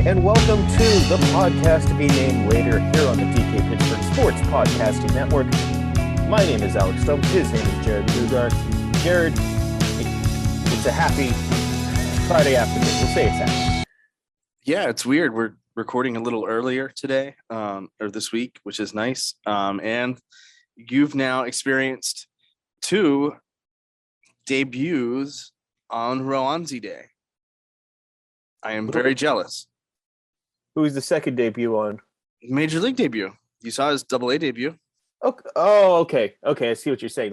and welcome to the podcast to be named later here on the DK Pittsburgh Sports Podcasting Network. My name is Alex Stumpf. His name is Jarrod Prugar. Jarrod, it's a happy Friday afternoon. We'll say it's happy. Yeah, it's weird. We're recording a little earlier today, or this week, which is nice. And you've now experienced 2 debuts on Roansy Day. I am very jealous. Who's the second debut on? Major League debut. You saw his AA debut. Okay. I see what you're saying.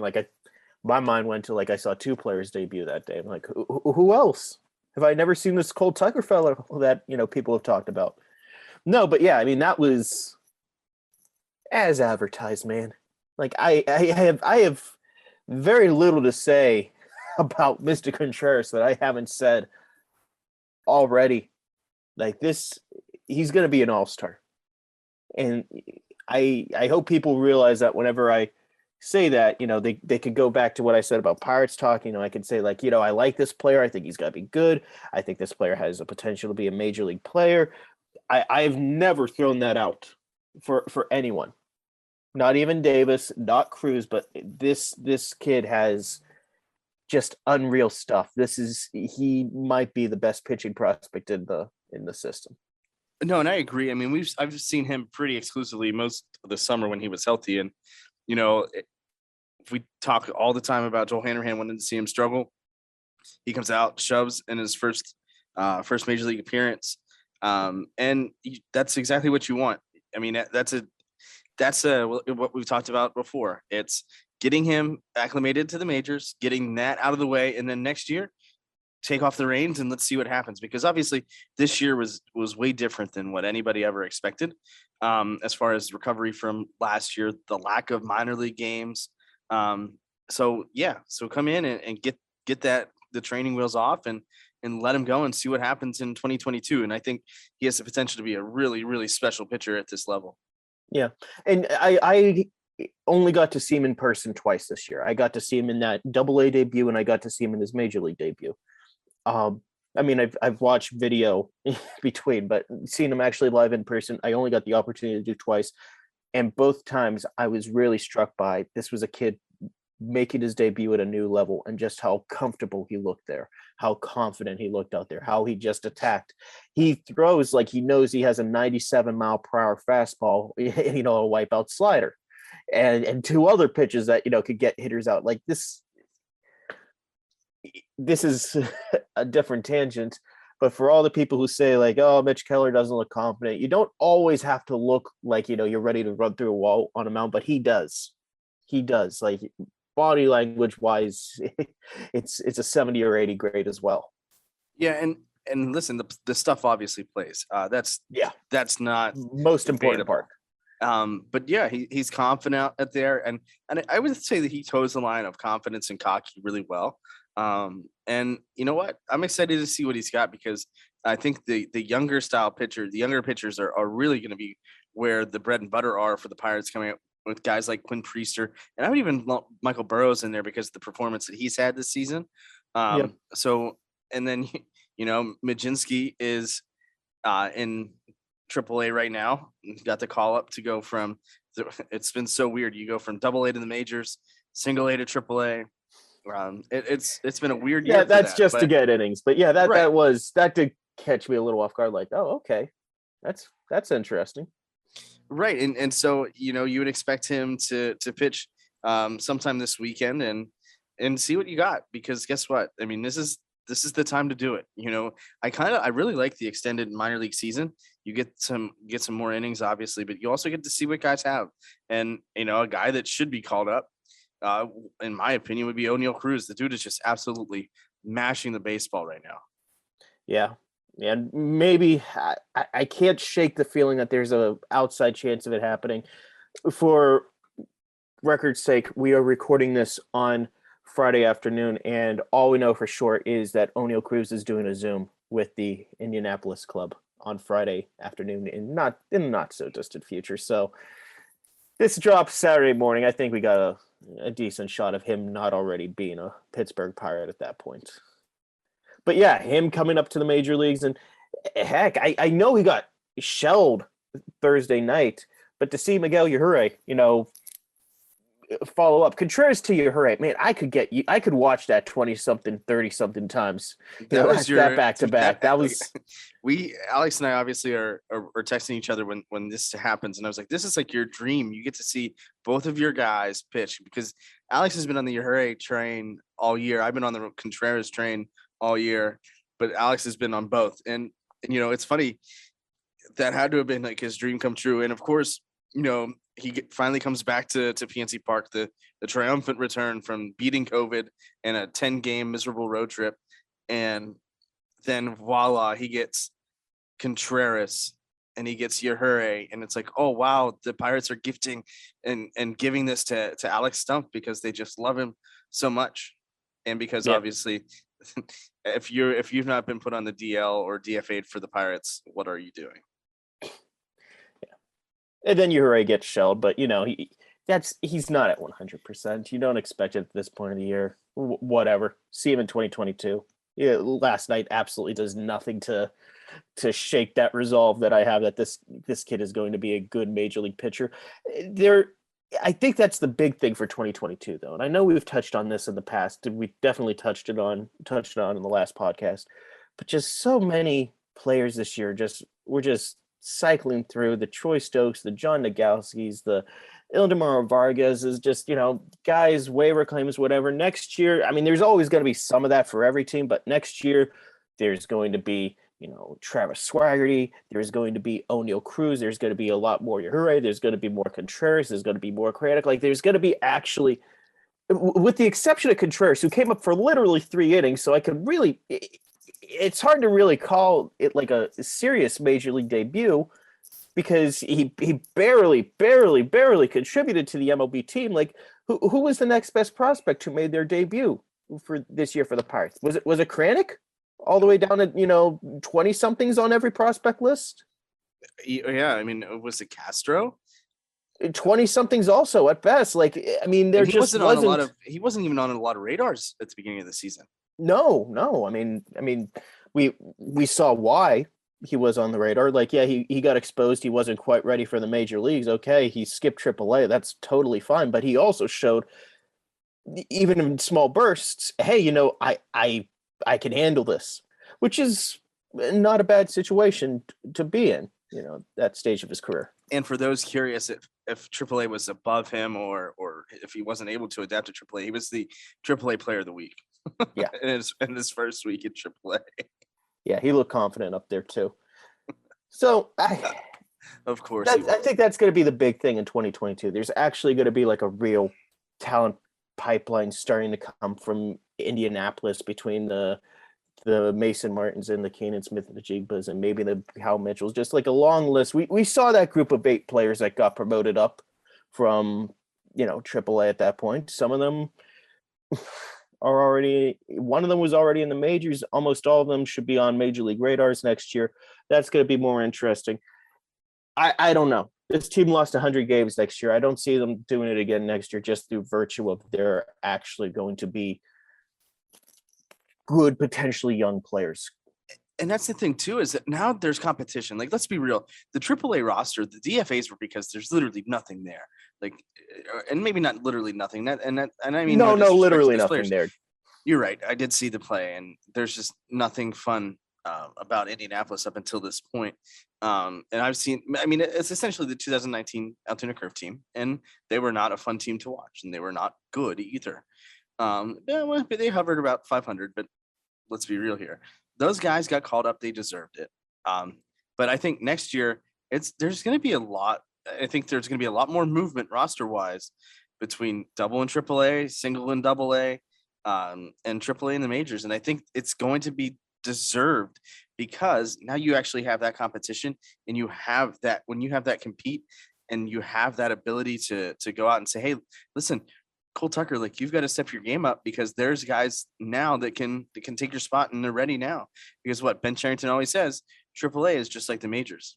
My mind went to I saw 2 players debut that day. I'm like, who else? Have I never seen this Cold Tiger fella that people have talked about? No, but yeah, I mean that was as advertised, man. I have very little to say about Mr. Contreras that I haven't said already. He's going to be an all-star. And I hope people realize that whenever I say that, they could go back to what I said about Pirates talk. I could say I like this player. I think he's got to be good. I think this player has the potential to be a major league player. I've never thrown that out for anyone. Not even Davis, not Cruz, but this kid has just unreal stuff. He might be the best pitching prospect in the system. No, and I agree. I mean, I've seen him pretty exclusively most of the summer when he was healthy, and if we talk all the time about Joel Hanrahan wanting to see him struggle, he comes out, shoves in his first major league appearance, and that's exactly what you want. I mean, that's what we've talked about before. It's getting him acclimated to the majors, getting that out of the way, and then next year, take off the reins and let's see what happens. Because obviously, this year was way different than what anybody ever expected, as far as recovery from last year, the lack of minor league games. So come in and get the training wheels off and let him go and see what happens in 2022. And I think he has the potential to be a really, really special pitcher at this level. Yeah. And I only got to see him in person twice this year. I got to see him in that AA debut, and I got to see him in his major league debut. I mean, I've watched video between, but seeing him actually live in person, I only got the opportunity to do twice. And both times I was really struck by this was a kid making his debut at a new level, and just how comfortable he looked there, how confident he looked out there, how he just attacked. He throws like he knows he has a 97-mile-per-hour fastball, a wipeout slider, and 2 other pitches that, could get hitters out. Like this is a different tangent, but for all the people who say oh, Mitch Keller doesn't look confident, you don't always have to look like, you're ready to run through a wall on a mound, but he does. Body language wise, it's a 70 or 80 grade as well. Yeah. And listen, the stuff obviously plays. That's not most important part. But yeah, he's confident out there. And I would say that he toes the line of confidence and cocky really well. And you know what? I'm excited to see what he's got, because I think the younger pitchers are really going to be where the bread and butter are for the Pirates, coming up with guys like Quinn Priester. And I would even lump Michael Burrows in there because of the performance that he's had this season. So, and then, Majinski is in AAA right now. He's got the call up to go from, it's been so weird. You go from AA to the majors, single A to AAA. It's been a weird year. Yeah, that's to get innings. But yeah, that did catch me a little off guard. Like, oh, okay, that's interesting. Right, and so you would expect him to pitch sometime this weekend and see what you got, because guess what? I mean, this is the time to do it. I really like the extended minor league season. You get some more innings, obviously, but you also get to see what guys have. And a guy that should be called up, in my opinion, would be Oneil Cruz. The dude is just absolutely mashing the baseball right now. Yeah. And maybe I can't shake the feeling that there's a outside chance of it happening. For record's sake, we are recording this on Friday afternoon, and all we know for sure is that Oneil Cruz is doing a Zoom with the Indianapolis club on Friday afternoon in the not so distant future. So this drops Saturday morning. I think we got a decent shot of him not already being a Pittsburgh Pirate at that point. But yeah, him coming up to the major leagues, and Heck, I know he got shelled Thursday night, but to see Miguel Yajure, follow up Contreras to Yajure, man, I could watch that 20 something, 30 something times. That was that back to back. That was Alex and I obviously are texting each other when this happens, and I was like, this is like your dream. You get to see both of your guys pitch, because Alex has been on the Yajure train all year. I've been on the Contreras train all year, but Alex has been on both. And it's funny, that had to have been like his dream come true. And of course, he finally comes back to PNC Park, the triumphant return from beating COVID and a 10-game miserable road trip. And then voila, he gets Contreras and he gets Yajure. And it's like, oh, wow, the Pirates are gifting and giving this to Alex Stumpf because they just love him so much. And because obviously, if you've not been put on the DL or DFA'd for the Pirates, what are you doing? And then Yajure gets shelled, but he's not at 100%. You don't expect it at this point of the year. Whatever. See him in 2022. Yeah, last night absolutely does nothing to shake that resolve that I have that this kid is going to be a good major league pitcher. I think that's the big thing for 2022, though. And I know we've touched on this in the past. We definitely touched it on in the last podcast. But just so many players this year we're just cycling through the Troy Stokes, the John Nagalskis, the Ildemaro Vargas is just, guys, waiver claims, whatever. Next year, I mean, there's always going to be some of that for every team, but next year there's going to be, Travis Swaggerty, there's going to be O'Neal Cruz, there's going to be a lot more Yajure, there's going to be more Contreras, there's going to be more Kranick. Like, there's going to be actually, with the exception of Contreras, who came up for literally 3 innings, so I could really, it's hard to really call it like a serious major league debut because he barely contributed to the MLB team. Like, who was the next best prospect who made their debut for this year for the Pirates? Was it Kranick? All the way down at 20 somethings on every prospect list? Yeah, I mean, was it Castro? 20 somethings also at best. Like, I mean, he wasn't even on a lot of radars at the beginning of the season. No. I mean, we saw why he was on the radar. Like, yeah, he got exposed. He wasn't quite ready for the major leagues. Okay, he skipped AAA. That's totally fine. But he also showed, even in small bursts, hey, I can handle this, which is not a bad situation to be in, that stage of his career. And for those curious if AAA was above him or if he wasn't able to adapt to AAA, he was the AAA player of the week. Yeah. in his first week in AAA. Yeah, he looked confident up there too. So of course, I think that's going to be the big thing in 2022. There's actually going to be like a real talent pipeline starting to come from Indianapolis between the Mason Martins and the Kanan Smith and the Jigbas and maybe the Hal Mitchells, just like a long list. We saw that group of 8 players that got promoted up from, AAA at that point. Some of them one of them was already in the majors. Almost all of them should be on major league radars next year. That's going to be more interesting. I don't know. This team lost 100 games next year. I don't see them doing it again next year just through virtue of they're actually going to be good, potentially young players. And that's the thing too, is that now there's competition. Like, let's be real. The AAA roster, the DFAs were because there's literally nothing there. Like, and maybe not literally nothing. And I mean, no, literally nothing players. There. You're right. I did see the play, and there's just nothing fun about Indianapolis up until this point. And I've seen, I mean, it's essentially the 2019 Altoona Curve team, and they were not a fun team to watch, and they were not good either. They hovered about 500, but let's be real here. Those guys got called up. They deserved it. But I think next year there's going to be a lot. I think there's going to be a lot more movement roster wise between double and AAA, single and AA, and AAA in the majors. And I think it's going to be deserved because now you actually have that competition, and you have that, when you have that compete and you have that ability to go out and say, hey, listen, Cole Tucker, like, you've got to step your game up because there's guys now that can take your spot, and they're ready now. Because what Ben Cherington always says, AAA is just like the majors.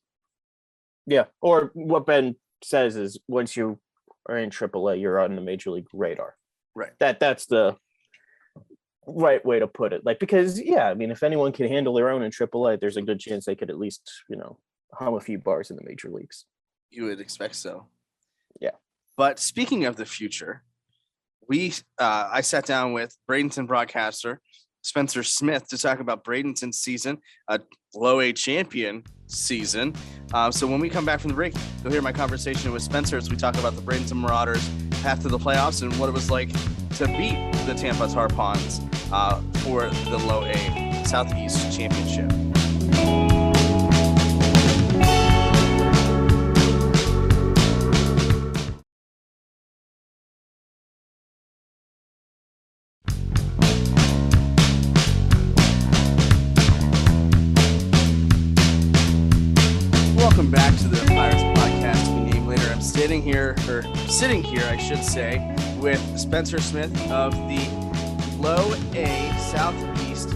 Yeah, or what Ben says is once you are in AAA, you're on the major league radar. Right. That's the right way to put it. Like, because I mean, if anyone can handle their own in AAA, there's a good chance they could at least, hum a few bars in the major leagues. You would expect so. Yeah. But speaking of the future, I sat down with Bradenton broadcaster Spenser Smith to talk about Bradenton's season, a low A champion season. So when we come back from the break, you'll hear my conversation with Spenser as we talk about the Bradenton Marauders' path to the playoffs and what it was like to beat the Tampa Tarpons for the low A Southeast Championship. Welcome back to the Pirates podcast. We name later. I'm sitting here, I should say, with Spenser Smith of the Low A Southeast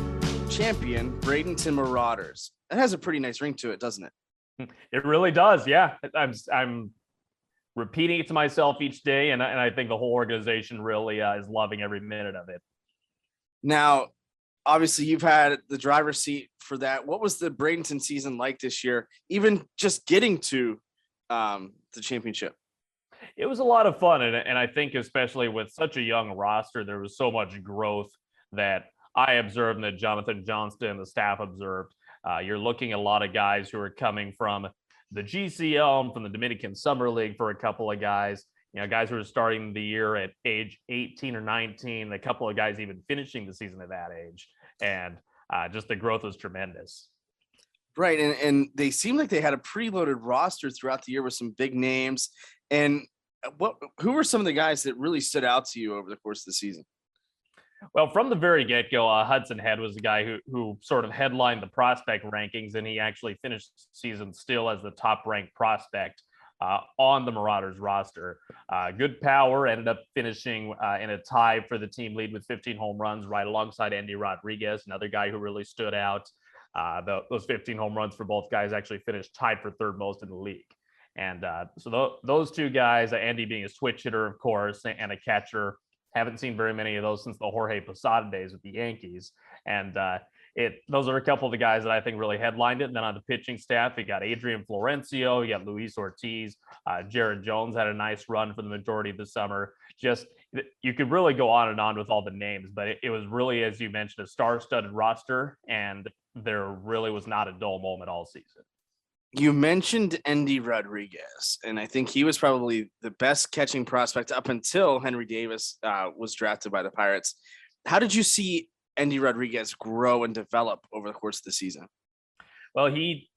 champion Bradenton Marauders. It has a pretty nice ring to it, doesn't it? It really does. Yeah, I'm repeating it to myself each day, and I think the whole organization really is loving every minute of it. Now, obviously, you've had the driver's seat for that. What was the Bradenton season like this year, even just getting to the championship? It was a lot of fun, and I think especially with such a young roster, there was so much growth that I observed and that Jonathan Johnston and the staff observed. You're looking at a lot of guys who are coming from the GCL and from the Dominican Summer League for a couple of guys. Guys who are starting the year at age 18 or 19, a couple of guys even finishing the season at that age. And just the growth was tremendous. Right. And they seemed like they had a preloaded roster throughout the year with some big names. And who were some of the guys that really stood out to you over the course of the season? Well, from the very get-go, Hudson Head was the guy who sort of headlined the prospect rankings, and he actually finished the season still as the top-ranked prospect on the Marauders roster. Good power, ended up finishing in a tie for the team lead with 15 home runs, right alongside Andy Rodriguez, another guy who really stood out. Those 15 home runs for both guys actually finished tied for third most in the league. And so those two guys, Andy being a switch hitter, of course, and a catcher, haven't seen very many of those since the Jorge Posada days with the Yankees. And those are a couple of the guys that I think really headlined it. And then on the pitching staff, you got Adrian Florencio, you got Luis Ortiz, Jared Jones had a nice run for the majority of the summer. Just, you could really go on and on with all the names, but it was really, as you mentioned, a star-studded roster, and there really was not a dull moment all season. You mentioned Andy Rodriguez, and I think he was probably the best catching prospect up until Henry Davis was drafted by the Pirates. How did you see Andy Rodriguez grow and develop over the course of the season? Well, he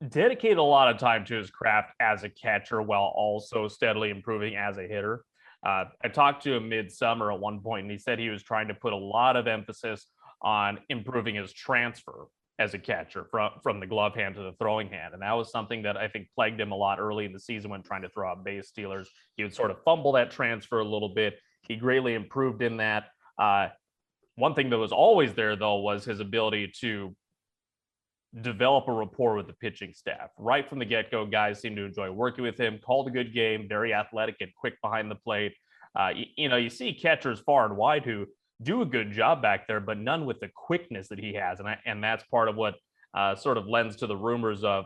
dedicated a lot of time to his craft as a catcher while also steadily improving as a hitter. I talked to him midsummer at one point, and he said he was trying to put a lot of emphasis on improving his transfer as a catcher from the glove hand to the throwing hand. And that was something that I think plagued him a lot early in the season when trying to throw out base stealers. He would sort of fumble that transfer a little bit. He greatly improved in that. One thing that was always there, though, was his ability to develop a rapport with the pitching staff. Right from the get-go, guys seemed to enjoy working with him, called a good game, very athletic and quick behind the plate. You see catchers far and wide who do a good job back there, but none with the quickness that he has. And that's part of what sort of lends to the rumors of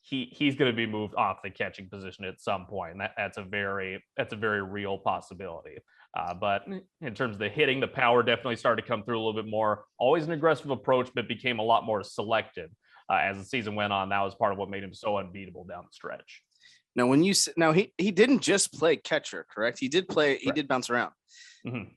he's going to be moved off the catching position at some point. And that's a very real possibility. But in terms of the hitting, the power definitely started to come through a little bit more. Always an aggressive approach, but became a lot more selective as the season went on. That was part of what made him so unbeatable down the stretch. Now, he didn't just play catcher, correct? He did bounce around. Mm-hmm.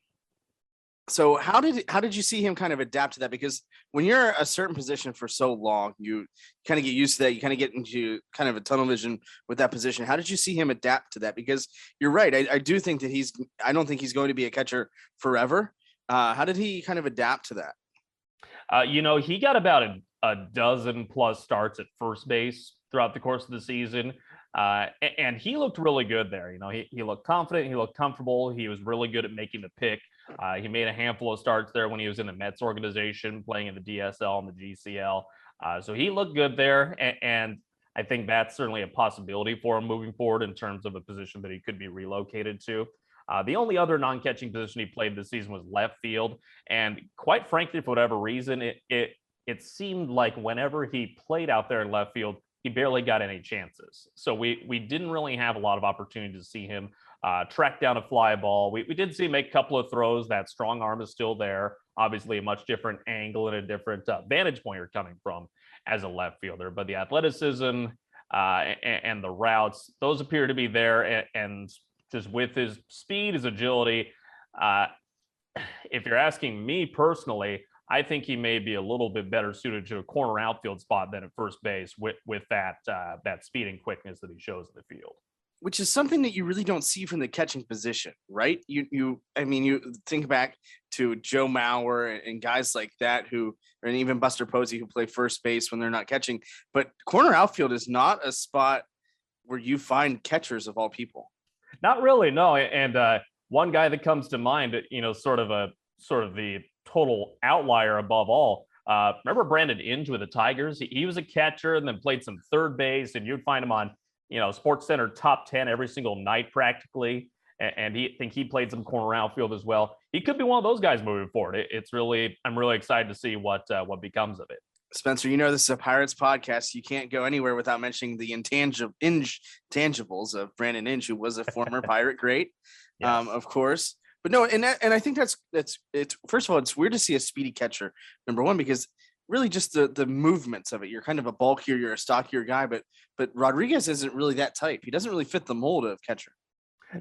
So how did you see him kind of adapt to that? Because when you're a certain position for so long, you kind of get used to that. You kind of get into kind of a tunnel vision with that position. How did you see him adapt to that? Because you're right. I do think that I don't think he's going to be a catcher forever. How did he kind of adapt to that? He got about a dozen plus starts at first base throughout the course of the season. And he looked really good there. He looked confident. He looked comfortable. He was really good at making the pick. He made a handful of starts there when he was in the Mets organization, playing in the DSL and the GCL. So he looked good there. And I think that's certainly a possibility for him moving forward in terms of a position that he could be relocated to. The only other non-catching position he played this season was left field, and quite frankly, for whatever reason, it seemed like whenever he played out there in left field, he barely got any chances. So we didn't really have a lot of opportunity to see him track down a fly ball. We did see him make a couple of throws. That strong arm is still there. Obviously, a much different angle and a different vantage point you're coming from as a left fielder. But the athleticism and the routes, those appear to be there. And just with his speed, his agility, if you're asking me personally, I think he may be a little bit better suited to a corner outfield spot than at first base with that speed and quickness that he shows in the field. Which is something that you really don't see from the catching position, right? You think back to Joe Mauer and guys like that and even Buster Posey who play first base when they're not catching. But corner outfield is not a spot where you find catchers of all people. Not really, no. And one guy that comes to mind, sort of the total outlier above all. Remember Brandon Inge with the Tigers? He was a catcher and then played some third base, and you'd find him on Sports Center top 10 every single night practically. And he played some corner outfield as well. He could be one of those guys moving forward. I'm really excited to see what becomes of it. Spencer, this is a Pirates podcast. You can't go anywhere without mentioning the intangibles of Brandon Inge, who was a former Pirate great, yes. Of course. But no, and I think that's first of all, it's weird to see a speedy catcher, number one, because really just the movements of it. You're kind of a bulkier, you're a stockier guy, but Rodriguez isn't really that type. He doesn't really fit the mold of catcher.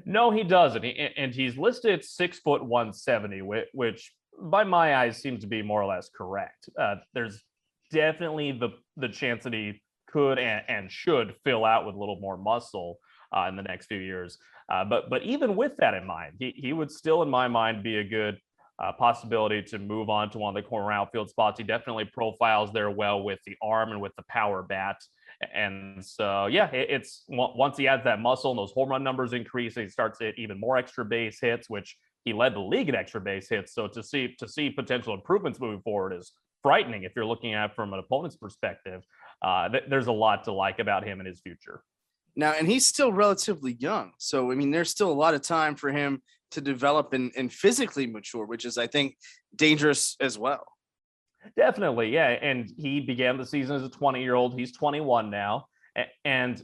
No, he doesn't. And he's listed 6'170", which by my eyes seems to be more or less correct. There's definitely the chance that he could and should fill out with a little more muscle in the next few years. But even with that in mind, he would still, in my mind, be a good possibility to move on to one of the corner outfield spots. He definitely profiles there well with the arm and with the power bat. And so, yeah, it's once he adds that muscle and those home run numbers increase, he starts to hit even more extra base hits, which he led the league in extra base hits. So to see potential improvements moving forward is frightening if you're looking at it from an opponent's perspective. There's a lot to like about him and his future. Now, and he's still relatively young. So, there's still a lot of time for him to develop and physically mature, which is, I think, dangerous as well. Definitely, yeah. And he began the season as a 20-year-old. He's 21 now. And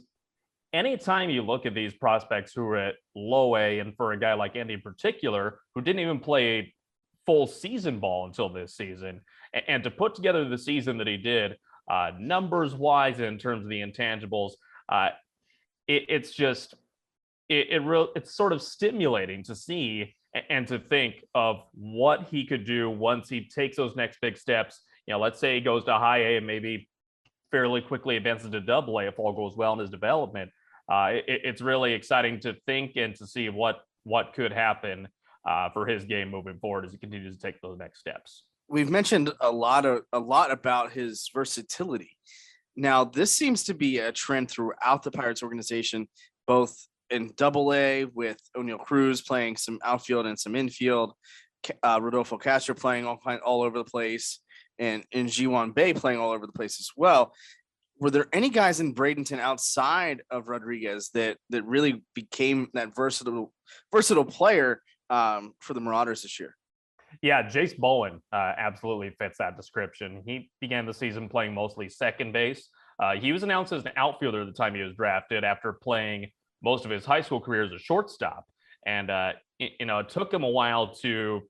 anytime you look at these prospects who are at low A, and for a guy like Andy in particular, who didn't even play full season ball until this season, and to put together the season that he did, numbers-wise in terms of the intangibles, it's sort of stimulating to see and to think of what he could do once he takes those next big steps. Let's say he goes to high A and maybe fairly quickly advances to double A if all goes well in his development. It's really exciting to think and to see what could happen for his game moving forward as he continues to take those next steps. We've mentioned a lot about his versatility. Now, this seems to be a trend throughout the Pirates organization, both in Double A with O'Neal Cruz playing some outfield and some infield, Rodolfo Castro playing all over the place, and Ji-hwan Bae playing all over the place as well. Were there any guys in Bradenton outside of Rodriguez that really became that versatile player for the Marauders this year? Yeah, Jace Bowen absolutely fits that description. He began the season playing mostly second base. He was announced as an outfielder at the time he was drafted after playing most of his high school career as a shortstop. And, it took him a while to,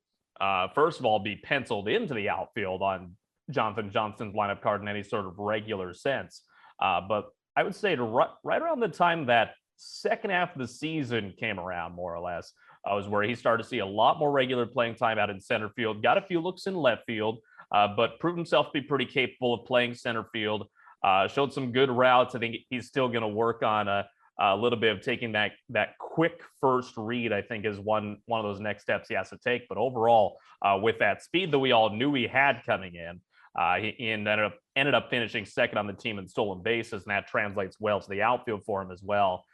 first of all, be penciled into the outfield on Jonathan Johnston's lineup card in any sort of regular sense. But I would say right around the time that second half of the season came around, more or less, was where he started to see a lot more regular playing time out in center field, got a few looks in left field, but proved himself to be pretty capable of playing center field, showed some good routes. I think he's still going to work on a little bit of taking that quick first read, I think, is one of those next steps he has to take. But overall, with that speed that we all knew he had coming in, he ended up finishing second on the team in stolen bases, and that translates well to the outfield for him as well.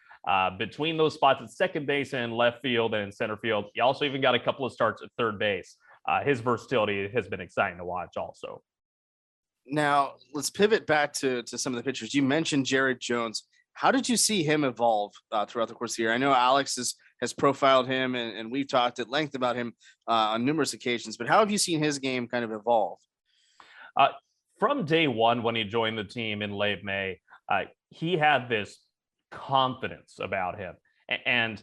Between those spots at second base and left field and center field, he also even got a couple of starts at third base. His versatility has been exciting to watch also. Now, let's pivot back to some of the pitchers. You mentioned Jared Jones. How did you see him evolve throughout the course of the year? I know Alex has has profiled him, and we've talked at length about him on numerous occasions. But how have you seen his game kind of evolve? From day one, when he joined the team in late May, he had this confidence about him. And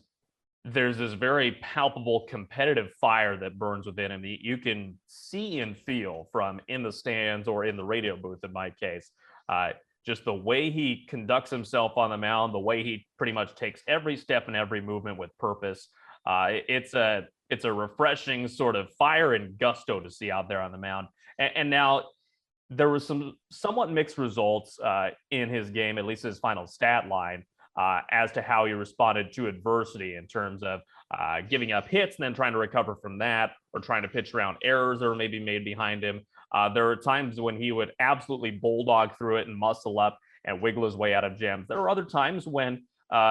there's this very palpable competitive fire that burns within him that you can see and feel from in the stands or in the radio booth, in my case. Just the way he conducts himself on the mound, the way he pretty much takes every step and every movement with purpose. It's a refreshing sort of fire and gusto to see out there on the mound. And now there was some somewhat mixed results in his game, at least his final stat line, as to how he responded to adversity in terms of giving up hits and then trying to recover from that, or trying to pitch around errors that were maybe made behind him. There were times when he would absolutely bulldog through it and muscle up and wiggle his way out of jams. There were other times when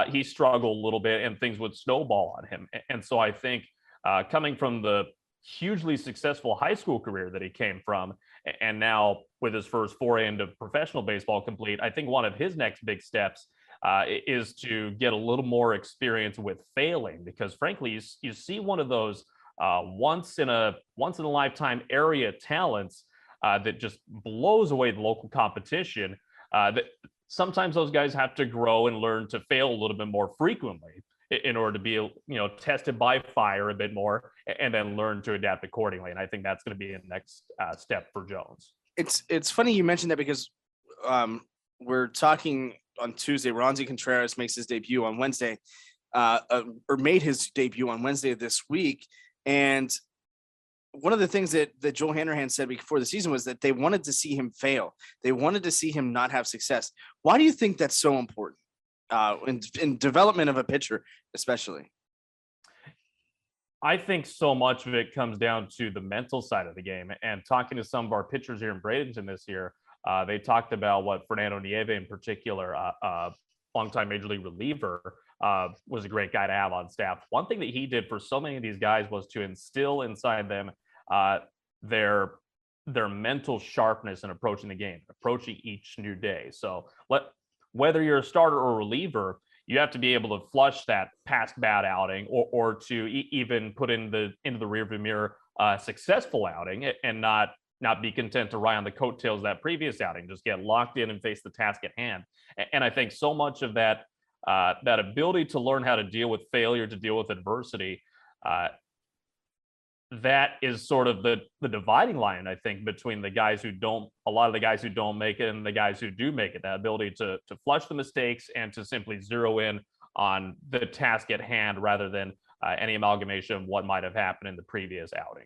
he struggled a little bit and things would snowball on him. And so I think coming from the hugely successful high school career that he came from, and now with his first foray into professional baseball complete, I think one of his next big steps is to get a little more experience with failing, because frankly, you see one of those once in a lifetime area talents that just blows away the local competition. That sometimes those guys have to grow and learn to fail a little bit more frequently in order to be, tested by fire a bit more, and then learn to adapt accordingly. And I think that's going to be a next step for Jones. It's funny you mentioned that, because we're talking on Tuesday. Roansy Contreras makes his debut on Wednesday, or made his debut on Wednesday this week. And one of the things that Joel Hanrahan said before the season was that they wanted to see him fail. They wanted to see him not have success. Why do you think that's so important in development of a pitcher, especially? I think so much of it comes down to the mental side of the game. And talking to some of our pitchers here in Bradenton this year, they talked about what Fernando Nieve in particular, longtime major league reliever, was a great guy to have on staff. One thing that he did for so many of these guys was to instill inside them their mental sharpness in approaching the game, approaching each new day. So whether you're a starter or a reliever, you have to be able to flush that past bad outing, or to even put into the rearview mirror successful outing, and not be content to ride on the coattails of that previous outing. Just get locked in and face the task at hand. And I think so much of that ability to learn how to deal with failure, to deal with adversity, that is sort of the dividing line, I think, between a lot of the guys who don't make it and the guys who do make it. That ability to flush the mistakes and to simply zero in on the task at hand, rather than any amalgamation of what might have happened in the previous outing.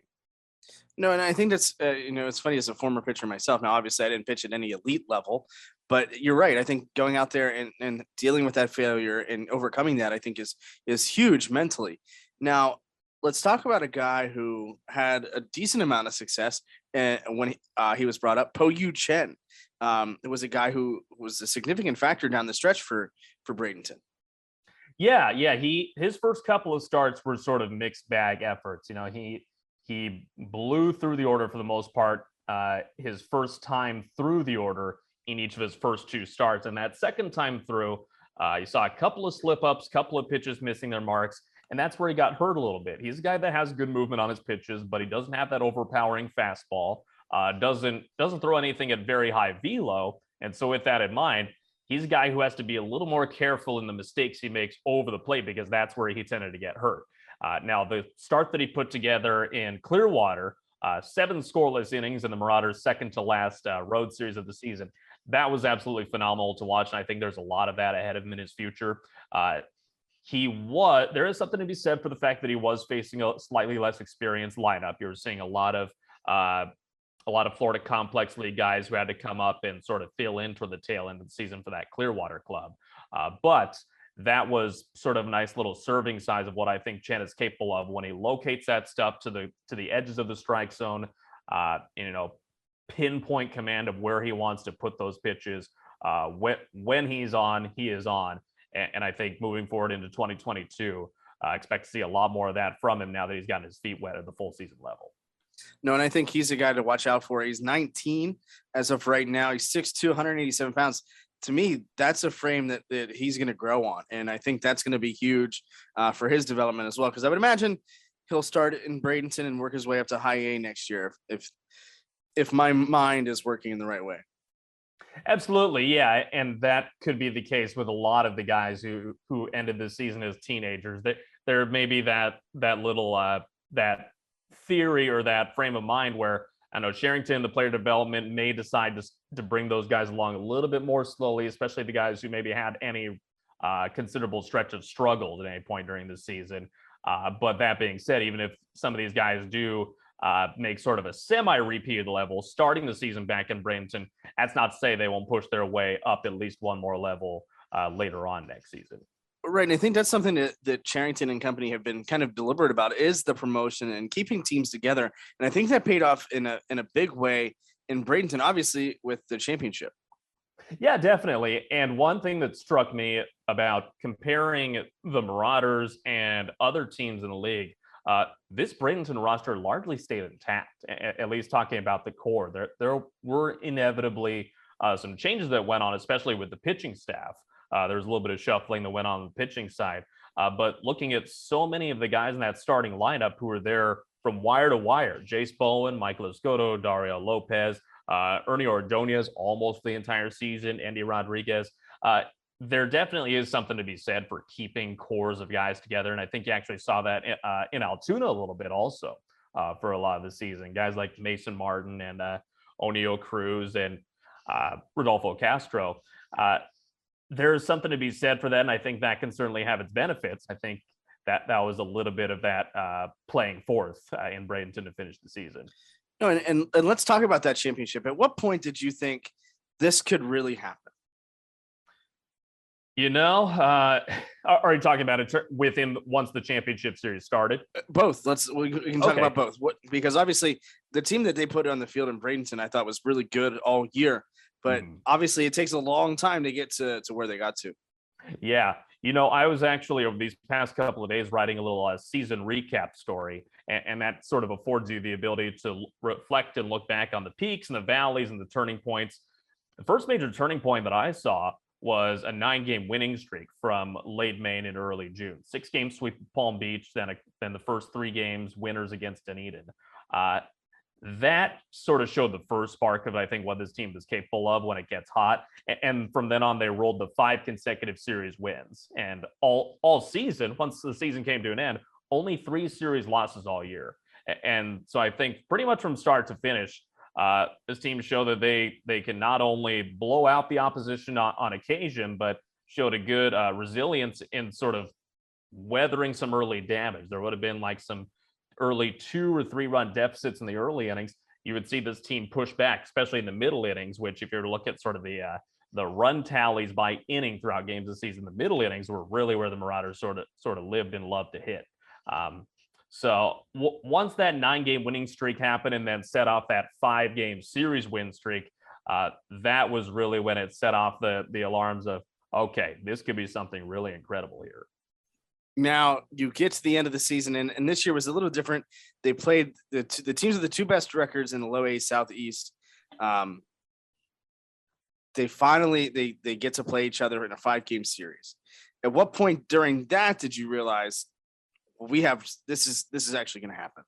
No, and I think that's, it's funny, as a former pitcher myself. Now, obviously, I didn't pitch at any elite level, but you're right. I think going out there and dealing with that failure and overcoming that, I think is huge mentally. Now, let's talk about a guy who had a decent amount of success when he was brought up. Po-Yu Chen. It was a guy who was a significant factor down the stretch for Bradenton. Yeah. His first couple of starts were sort of mixed bag efforts. He blew through the order for the most part, his first time through the order in each of his first two starts. And that second time through, you saw a couple of slip-ups, couple of pitches missing their marks, and that's where he got hurt a little bit. He's a guy that has good movement on his pitches, but he doesn't have that overpowering fastball, doesn't throw anything at very high velo. And so with that in mind, he's a guy who has to be a little more careful in the mistakes he makes over the plate, because that's where he tended to get hurt. Now, the start that he put together in Clearwater, 7 scoreless innings in the Marauders' second to last road series of the season, that was absolutely phenomenal to watch. And I think there's a lot of that ahead of him in his future. There is something to be said for the fact that he was facing a slightly less experienced lineup. You're seeing a lot of Florida Complex League guys who had to come up and sort of fill in toward the tail end of the season for that Clearwater club. But that was sort of a nice little serving size of what I think Chen is capable of when he locates that stuff to the edges of the strike zone, pinpoint command of where he wants to put those pitches. When he's on, he is on. And I think moving forward into 2022, expect to see a lot more of that from him now that he's gotten his feet wet at the full season level. No, and I think he's a guy to watch out for. He's 19 as of right now. He's 6'2", 187 pounds. to me, that's a frame that he's going to grow on. And I think that's going to be huge for his development as well. Because I would imagine he'll start in Bradenton and work his way up to high A next year if my mind is working in the right way. Absolutely, yeah, and that could be the case with a lot of the guys who ended the season as teenagers. There may be that little that theory or that frame of mind where I know Sherrington, the player development, may decide to bring those guys along a little bit more slowly, especially the guys who maybe had any considerable stretch of struggle at any point during the season. But that being said, even if some of these guys do make sort of a semi-repeated level starting the season back in Bradenton, that's not to say they won't push their way up at least one more level later on next season. Right. And I think that's something that Charrington and company have been kind of deliberate about, is the promotion and keeping teams together. And I think that paid off in a big way in Bradenton, obviously with the championship. Yeah, definitely. And one thing that struck me about comparing the Marauders and other teams in the league, this Bradenton roster largely stayed intact, at least talking about the core. There were inevitably some changes that went on, especially with the pitching staff. There was a little bit of shuffling that went on the pitching side. But looking at so many of the guys in that starting lineup who were there from wire to wire, Jace Bowen, Michael Escoto, Dario Lopez, Ernie Ordonez almost the entire season, Andy Rodriguez. There definitely is something to be said for keeping cores of guys together. And I think you actually saw that in Altoona a little bit also for a lot of the season. Guys like Mason Martin and O'Neill Cruz and Rodolfo Castro. There's something to be said for that. And I think that can certainly have its benefits. I think that was a little bit of that playing forth in Bradenton to finish the season. No, and let's talk about that championship. At what point did you think this could really happen? You know, are you talking about it within once the championship series started? Both. We can talk about both. Because obviously the team that they put on the field in Bradenton, I thought was really good all year. But obviously it takes a long time to get to where they got to. Yeah. You know, I was actually over these past couple of days writing a little season recap story, and that sort of affords you the ability to reflect and look back on the peaks and the valleys and the turning points. The first major turning point that I saw was a 9-game winning streak from late May and early June. 6-game sweep of Palm Beach, then the first 3 games winners against Dunedin. That sort of showed the first spark of, I think, what this team is capable of when it gets hot. And from then on, they rolled the 5 consecutive series wins. And all season, once the season came to an end, only 3 series losses all year. And so I think pretty much from start to finish, this team showed that they can not only blow out the opposition on occasion, but showed a good resilience in sort of weathering some early damage. There would have been like some early 2 or 3 run deficits in the early innings. You would see this team push back, especially in the middle innings, which if you were to look at sort of the run tallies by inning throughout games this season, the middle innings were really where the Marauders sort of lived and loved to hit. So once that 9-game winning streak happened and then set off that 5-game series win streak, that was really when it set off the alarms of, okay, this could be something really incredible here. Now you get to the end of the season, and this year was a little different. They played the teams with the 2 best records in the low A Southeast. They finally they get to play each other in a 5-game series. At what point during that did you realize, well, this is actually going to happen?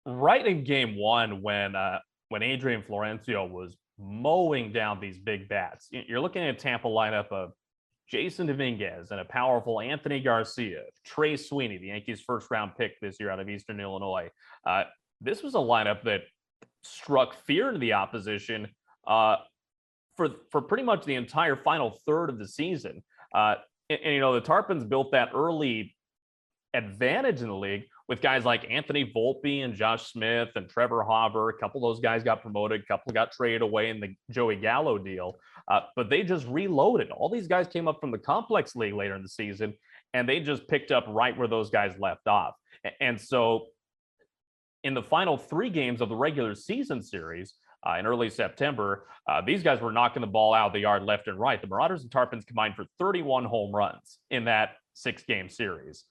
Right in game 1, when Adrian Florencio was mowing down these big bats, you're looking at a Tampa lineup of Jason Dominguez and a powerful Anthony Garcia, Trey Sweeney, the Yankees' first-round pick this year out of Eastern Illinois. This was a lineup that struck fear into the opposition for pretty much the entire final third of the season. And you know, the Tarpons built that early advantage in the league with guys like Anthony Volpe and Josh Smith and Trevor Hauber. A couple of those guys got promoted, a couple got traded away in the Joey Gallo deal. But they just reloaded. All these guys came up from the complex league later in the season, and they just picked up right where those guys left off. And so in the final 3 games of the regular season series in early September, these guys were knocking the ball out of the yard left and right. The Marauders and Tarpons combined for 31 home runs in that 6-game series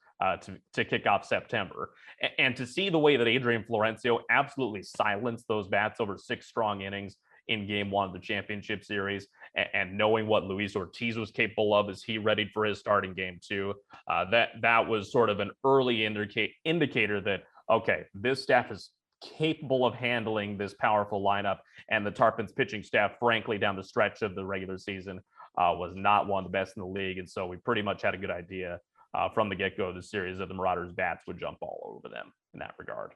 to kick off September. And to see the way that Adrian Florencio absolutely silenced those bats over 6 strong innings, in game one of the championship series, and knowing what Luis Ortiz was capable of as he readied for his starting game two, that was sort of an early indicator that, okay, this staff is capable of handling this powerful lineup. And the Tarpons pitching staff, frankly, down the stretch of the regular season, was not one of the best in the league. And so we pretty much had a good idea from the get-go of the series that the Marauders bats would jump all over them in that regard.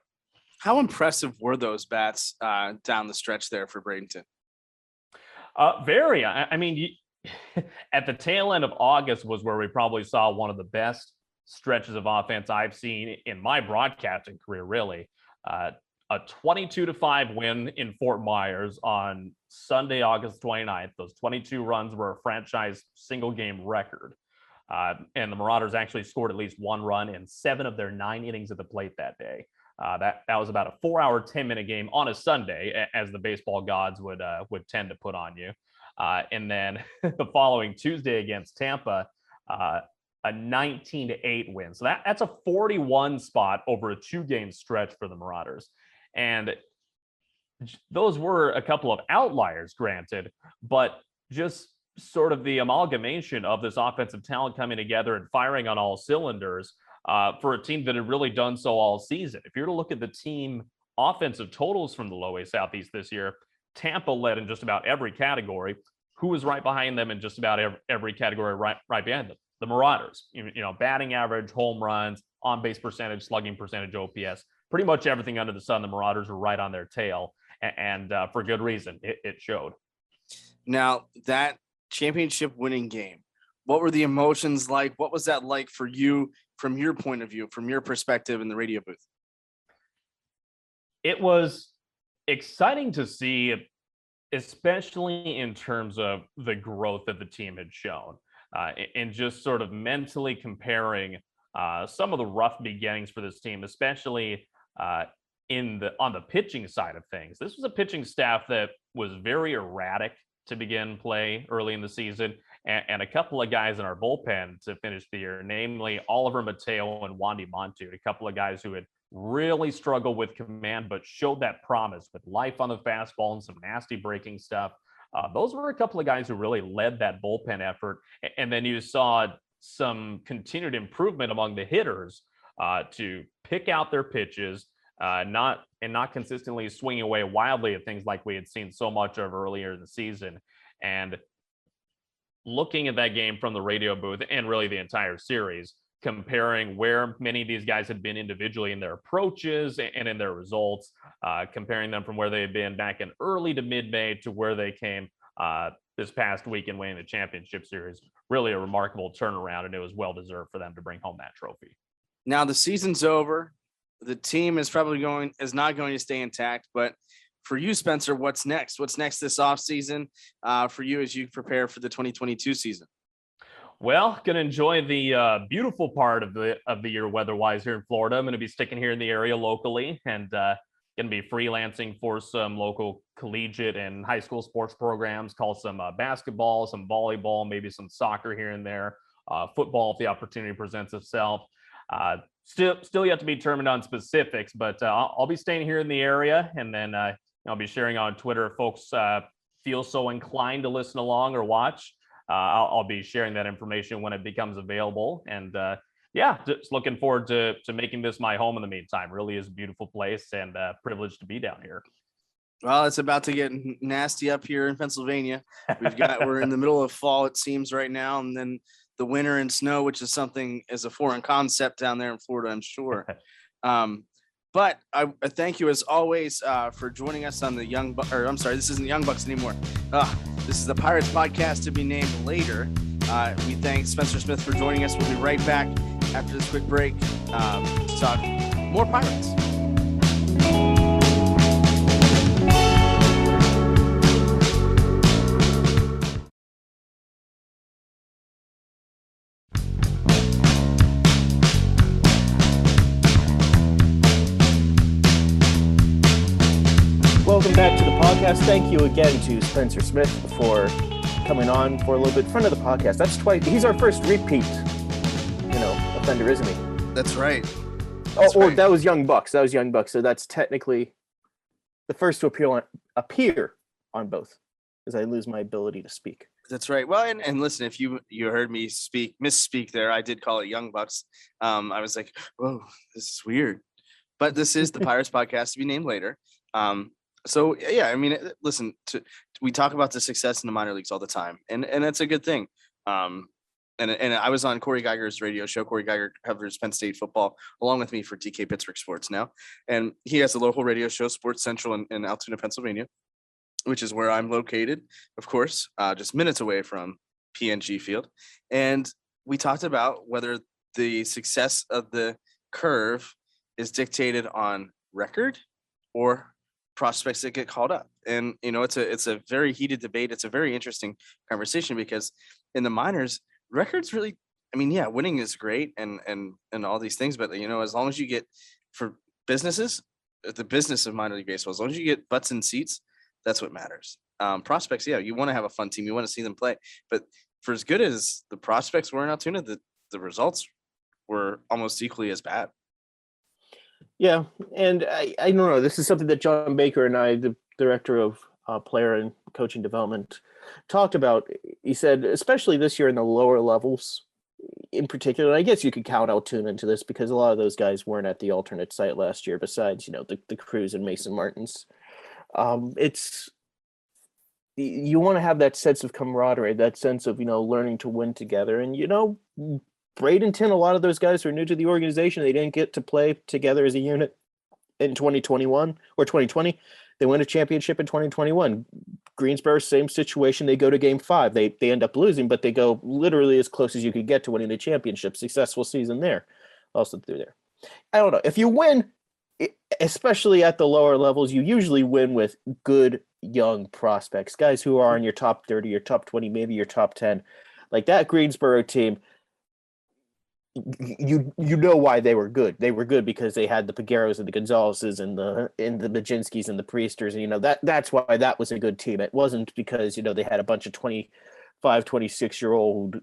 How impressive were those bats down the stretch there for Bradenton? Very. I mean, at the tail end of August was where we probably saw one of the best stretches of offense I've seen in my broadcasting career, really. A 22-5 win in Fort Myers on Sunday, August 29th. Those 22 runs were a franchise single game record. And the Marauders actually scored at least one run in 7 of their 9 innings at the plate that day. That was about a 4-hour, 10-minute game on a Sunday, as the baseball gods would tend to put on you. And then the following Tuesday against Tampa, a 19-8 win. So that's a 41 spot over a 2-game stretch for the Marauders. And those were a couple of outliers, granted, but just sort of the amalgamation of this offensive talent coming together and firing on all cylinders for a team that had really done so all season. If you were to look at the team offensive totals from the Low A Southeast this year, Tampa led in just about every category. Who was right behind them in just about every category right behind them? The Marauders. You know, batting average, home runs, on-base percentage, slugging percentage, OPS. Pretty much everything under the sun, the Marauders were right on their tail, and for good reason. It showed. Now, that championship winning game, what were the emotions like? What was that like for you from your point of view, from your perspective in the radio booth? It was exciting to see, especially in terms of the growth that the team had shown, and just sort of mentally comparing some of the rough beginnings for this team, especially on the pitching side of things. This was a pitching staff that was very erratic to begin play early in the season, and a couple of guys in our bullpen to finish the year, namely Oliver Mateo and Wandy Montu, a couple of guys who had really struggled with command, but showed that promise with life on the fastball and some nasty breaking stuff. Those were a couple of guys who really led that bullpen effort. And then you saw some continued improvement among the hitters to pick out their pitches, not consistently swinging away wildly at things like we had seen so much of earlier in the season. And looking at that game from the radio booth and really the entire series, comparing where many of these guys had been individually in their approaches and in their results, comparing them from where they had been back in early to mid-May to where they came this past week in winning the championship series. Really a remarkable turnaround, and it was well-deserved for them to bring home that trophy. Now the season's over. The team is not going to stay intact, but for you, Spenser, what's next? What's next this offseason for you as you prepare for the 2022 season? Well, going to enjoy the beautiful part of the year weather-wise here in Florida. I'm going to be sticking here in the area locally, and going to be freelancing for some local collegiate and high school sports programs. Call some basketball, some volleyball, maybe some soccer here and there. Football if the opportunity presents itself. Still yet to be determined on specifics, but I'll be staying here in the area, and then I'll be sharing on Twitter if folks feel so inclined to listen along or watch. I'll be sharing that information when it becomes available. And just looking forward to making this my home in the meantime. Really is a beautiful place, and privileged to be down here. Well, it's about to get nasty up here in Pennsylvania. We're in the middle of fall, it seems, right now. And then the winter and snow, which is something as a foreign concept down there in Florida, I'm sure. But I thank you as always for joining us on the this isn't the Young Bucks anymore. This is the Pirates podcast to be named later. We thank Spenser Smith for joining us. We'll be right back after this quick break to talk more Pirates. Welcome back to the podcast. Thank you again to Spenser Smith for coming on for a little bit. Front of the podcast. That's twice. He's our first repeat, offender, isn't he? That's right. Or that was Young Bucks. So that's technically the first to appear on both, as I lose my ability to speak. That's right. Well, and listen, if you heard me misspeak there, I did call it Young Bucks. I was like, whoa, this is weird. But this is the Pirates podcast to be named later. So yeah, I mean, listen, we talk about the success in the minor leagues all the time, and that's a good thing. And I was on Corey Geiger's radio show. Corey Geiger covers Penn State football along with me for DK Pittsburgh Sports now, and he has a local radio show, Sports Central in Altoona, Pennsylvania, which is where I'm located, of course, just minutes away from PNG Field. And we talked about whether the success of the curve is dictated on record or prospects that get called up. And, it's a very heated debate. It's a very interesting conversation because in the minors, records really, I mean, yeah, winning is great and all these things, but, as long as you get, for businesses, the business of minor league baseball, as long as you get butts in seats, that's what matters. Prospects, yeah, you want to have a fun team. You want to see them play. But for as good as the prospects were in Altoona, the results were almost equally as bad. Yeah, and I don't know. This is something that John Baker and I, the director of player and coaching development, talked about. He said, especially this year in the lower levels in particular, and I guess you could count Altoona into this because a lot of those guys weren't at the alternate site last year besides, the Cruz and Mason Martins. It's you want to have that sense of camaraderie, that sense of, learning to win together. And, Bradenton, a lot of those guys are new to the organization. They didn't get to play together as a unit in 2021 or 2020. They win a championship in 2021. Greensboro, same situation. They go to game 5. They end up losing, but they go literally as close as you could get to winning the championship. Successful season there. Also through there. I don't know. If you win, especially at the lower levels, you usually win with good young prospects, guys who are in your top 30, your top 20, maybe your top 10. Like that Greensboro team, you know why they were good. They were good because they had the Pigueros and the Gonzaleses and the Majinskis and the Priesters. And, that's why that was a good team. It wasn't because, they had a bunch of 25, 26-year-old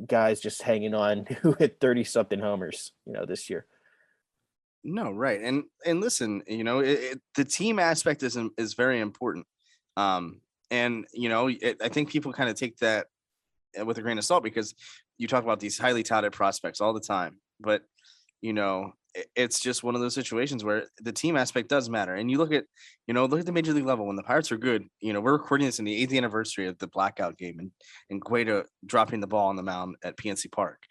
guys just hanging on who hit 30-something homers, this year. No, right. And listen, the team aspect is very important. I think people kind of take that with a grain of salt because you talk about these highly touted prospects all the time, but it's just one of those situations where the team aspect does matter. And you look at the major league level when the Pirates are good. We're recording this in the 8th anniversary of the blackout game and Guaida dropping the ball on the mound at PNC Park.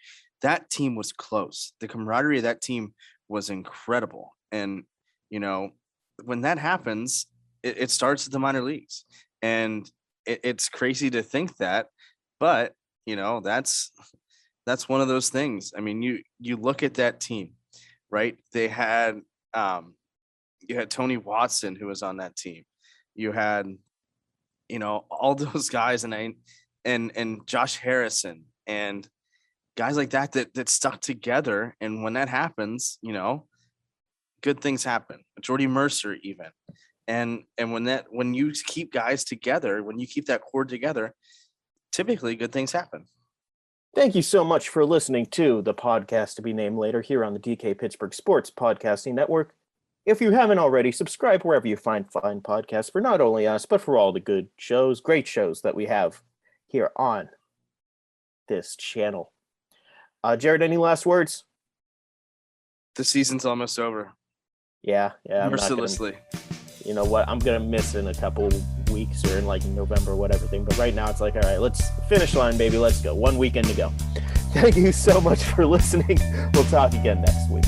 That team was close. The camaraderie of that team was incredible. And when that happens, it starts at the minor leagues, and it's crazy to think that, but that's one of those things. I mean, you look at that team, right? They had you had Tony Watson, who was on that team. You had all those guys and Josh Harrison and guys like that stuck together. And when that happens, good things happen. Jordy Mercer even. And when you keep guys together, when you keep that core together, typically good things happen. Thank you so much for listening to the podcast to be named later here on the DK Pittsburgh Sports Podcasting Network. If you haven't already, subscribe wherever you find fine podcasts for not only us, but for all the good shows, great shows that we have here on this channel. Jarrod, any last words? The season's almost over. Yeah. Mercilessly. You know what? I'm going to miss in a couple weeks or in like November or whatever thing. But right now it's like, all right, let's finish line, baby. Let's go. 1 weekend to go. Thank you so much for listening. We'll talk again next week.